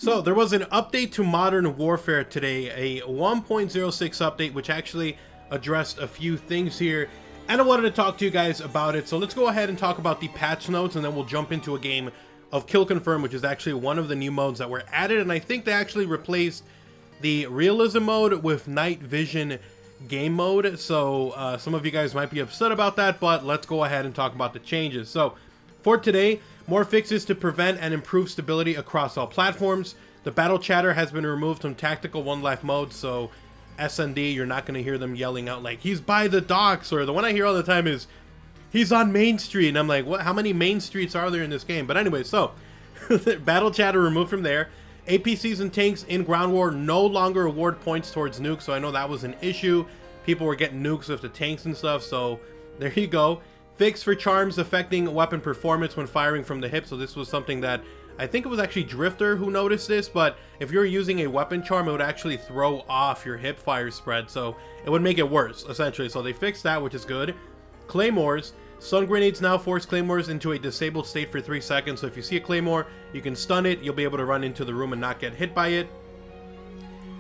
So there was an update to Modern Warfare today, a 1.06 update, which actually addressed a few things here, and I wanted to talk to you guys about it. So let's go ahead and talk about the patch notes, and then we'll jump into a game of Kill Confirm, which is actually one of the new modes that were added, and I think they actually replaced the realism mode with night vision game mode. So some of you guys might be upset about that, but let's go ahead and talk about the changes. So for today, more fixes to prevent and improve stability across all platforms. The battle chatter has been removed from tactical one life mode, so SND, you're not going to hear them yelling out like, he's by the docks, or the one I hear all the time is, he's on Main Street, and I'm like, what? How many main streets are there in this game? But anyway, so, battle chatter removed from there. APCs and tanks in ground war no longer award points towards nukes, so I know that was an issue. People were getting nukes with the tanks and stuff, so there you go. Fix for charms affecting weapon performance when firing from the hip. So this was something that I think it was actually Drifter who noticed this, but if you're using a weapon charm, it would actually throw off your hip fire spread, so it would make it worse essentially. So they fixed that, which is good. Claymores, stun grenades now force claymores into a disabled state for 3 seconds. So if you see a claymore, you can stun it, you'll be able to run into the room and not get hit by it.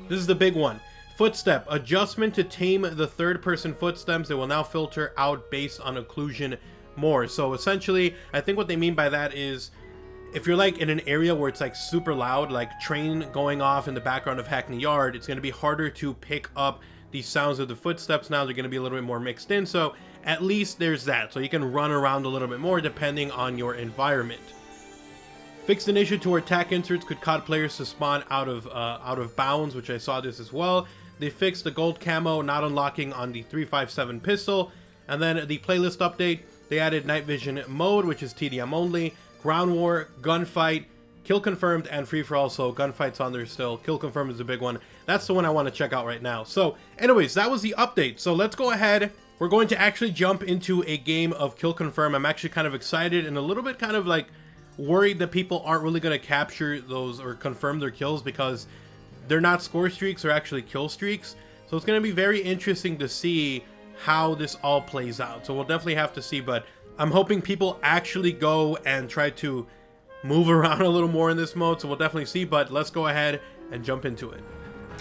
This is the big one. Footstep adjustment to tame the third-person footsteps. They will now filter out based on occlusion more. So essentially, I think what they mean by that is, if you're like in an area where it's like super loud, like train going off in the background of Hackney Yard, it's going to be harder to pick up the sounds of the footsteps. Now they're going to be a little bit more mixed in. So at least there's that. So you can run around a little bit more depending on your environment. Fixed an issue to where attack inserts could cause players to spawn out of bounds, which I saw this as well. They fixed the gold camo not unlocking on the 357 pistol. And then the playlist update, they added night vision mode, which is TDM only, ground war, gunfight, kill confirmed, and free for all. So gunfight's on there still. Kill confirmed is a big one. That's the one I want to check out right now. So anyways, that was the update. So let's go ahead. We're going to actually jump into a game of Kill Confirm. I'm actually kind of excited and a little bit kind of like worried that people aren't really going to capture those or confirm their kills, because they're not score streaks, they're actually kill streaks. So it's going to be very interesting to see how this all plays out. So we'll definitely have to see, but I'm hoping people actually go and try to move around a little more in this mode. So we'll definitely see, but let's go ahead and jump into it.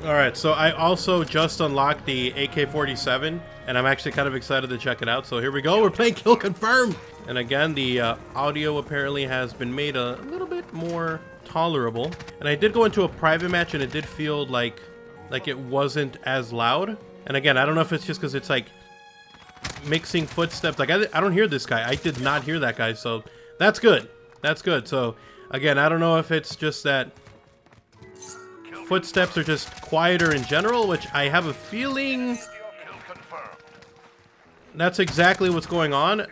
All right, so I also just unlocked the AK-47, and I'm actually kind of excited to check it out. So here we go, we're playing Kill Confirm. And again, the audio apparently has been made a little bit more tolerable. And I did go into a private match, and it did feel like it wasn't as loud. And again, I don't know if it's just because it's like mixing footsteps. Like I don't hear this guy. I did not hear that guy, so that's good. That's good. So again, I don't know if it's just that footsteps are just quieter in general, which I have a feeling that's exactly what's going on.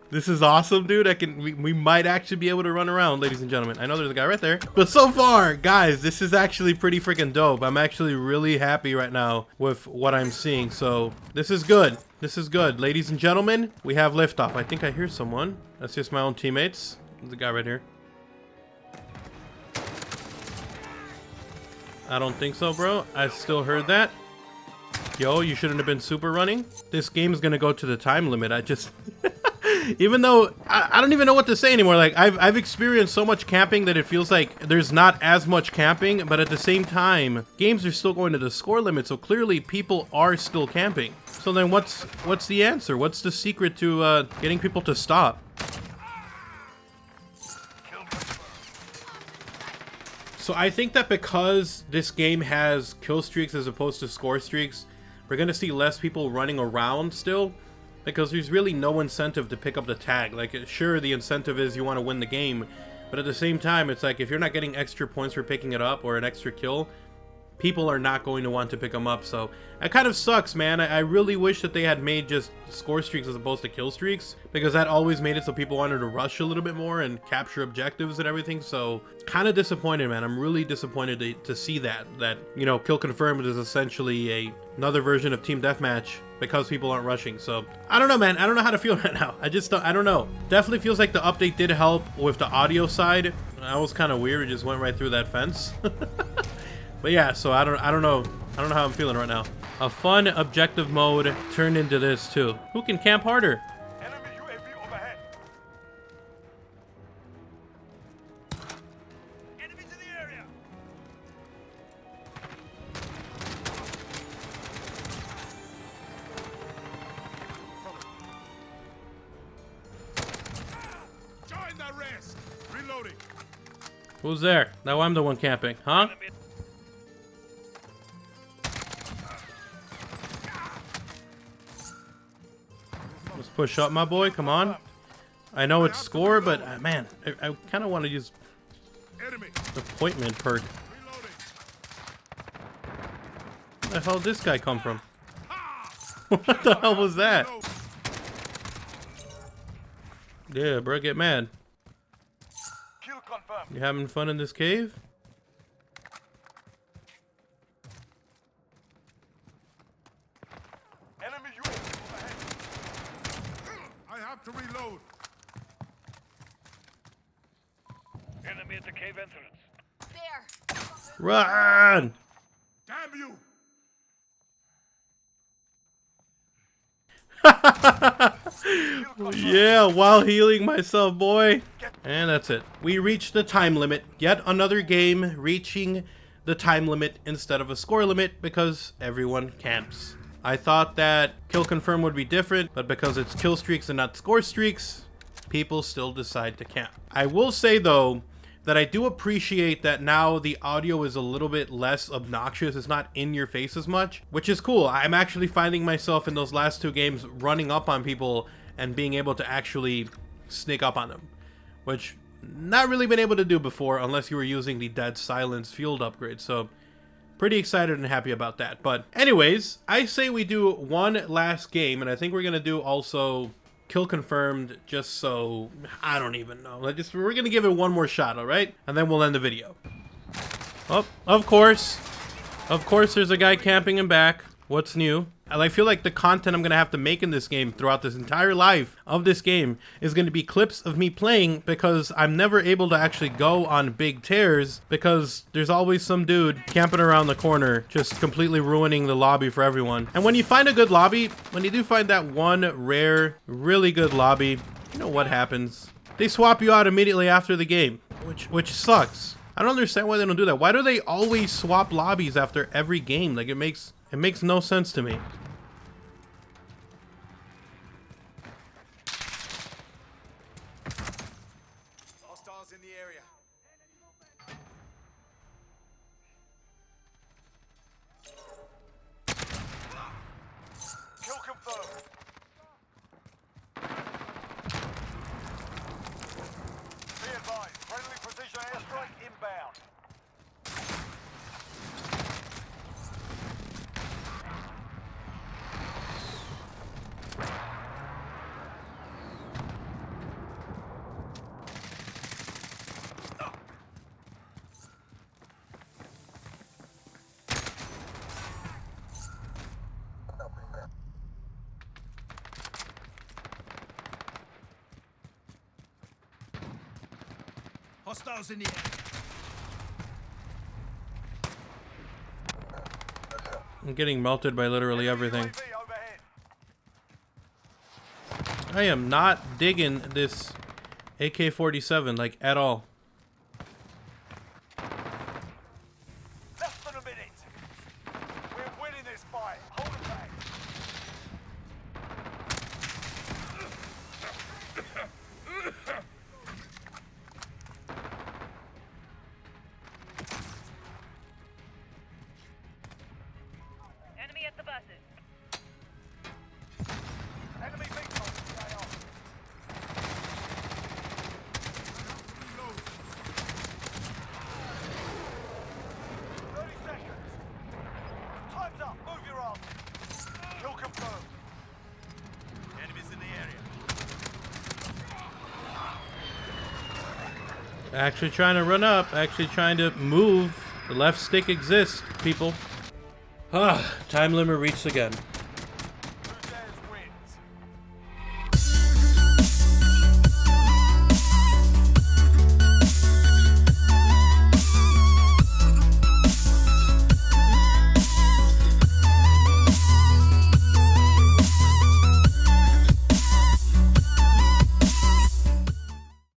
This is awesome, dude. We might actually be able to run around, ladies and gentlemen. I know there's a guy right there. But so far, guys, this is actually pretty freaking dope. I'm actually really happy right now with what I'm seeing. So this is good. This is good. Ladies and gentlemen, we have liftoff. I think I hear someone. That's just my own teammates. There's a guy right here. I don't think so, bro. I still heard that. Yo, you shouldn't have been super running. This game is going to go to the time limit. I just... Even though I don't even know what to say anymore. Like I've experienced so much camping that it feels like there's not as much camping, but at the same time, games are still going to the score limit. So clearly people are still camping. So then what's the answer? What's the secret to getting people to stop? So I think that because this game has kill streaks as opposed to score streaks, we're going to see less people running around still. Because there's really no incentive to pick up the tag. Like, sure, the incentive is you want to win the game, but at the same time, it's like, if you're not getting extra points for picking it up or an extra kill, people are not going to want to pick them up. So that kind of sucks, man. I really wish that they had made just score streaks as opposed to kill streaks, because that always made it so people wanted to rush a little bit more and capture objectives and everything. So kind of disappointed, man. I'm really disappointed to see that, you know, Kill Confirmed is essentially another version of Team Deathmatch because people aren't rushing. So I don't know, man. I don't know how to feel right now. I don't know. Definitely feels like the update did help with the audio side. That was kind of weird. It just went right through that fence. But yeah, so I don't know how I'm feeling right now. A fun objective mode turned into this too. Who can camp harder? Enemy UAV overhead. Enemies in the area. Who's there? Now I'm the one camping, huh? Let's push up, my boy. Come on. I know it's score, but man, I kind of want to use the appointment perk. Where the hell did this guy come from? What the hell was that? Yeah, bro, get mad. Kill confirmed. You having fun in this cave? Enemy UAV overhead. I have to reload. Enemy at the cave entrance. There. Run! Damn you! Yeah, while healing myself, boy. And that's it. We reached the time limit. Yet another game reaching the time limit instead of a score limit because everyone camps. I thought that kill confirm would be different, but because it's kill streaks and not score streaks, people still decide to camp. I will say though, that I do appreciate that now the audio is a little bit less obnoxious. It's not in your face as much, which is cool. I'm actually finding myself in those last two games running up on people and being able to actually sneak up on them, which not really been able to do before unless you were using the dead silence field upgrade. So pretty excited and happy about that. But anyways, I say we do one last game, and I think we're gonna do also kill confirmed, just so I don't even know. We're gonna give it one more shot, all right, and then we'll end the video. Oh, of course there's a guy camping in back. What's new? I feel like the content I'm gonna have to make in this game throughout this entire life of this game is gonna be clips of me playing, because I'm never able to actually go on big tears because there's always some dude camping around the corner just completely ruining the lobby for everyone. And when you find a good lobby, when you do find that one rare, really good lobby, you know what happens? They swap you out immediately after the game, which sucks. I don't understand why they don't do that. Why do they always swap lobbies after every game? Like, it makes no sense to me. Hostiles in the area. Kill confirmed. Be advised, friendly precision airstrike inbound. Hostiles in the air. I'm getting melted by literally everything. UAV overhead. I am not digging this AK-47 like at all. Less than a minute. We're winning this fight. Hold it back. Enemy at the buses. Enemy vehicle. Stay off. 30 seconds. Time's up. Move your arms. Kill confirmed. Enemies in the area. Actually trying to run up, actually trying to move. The left stick exists, people. Time limit reached again.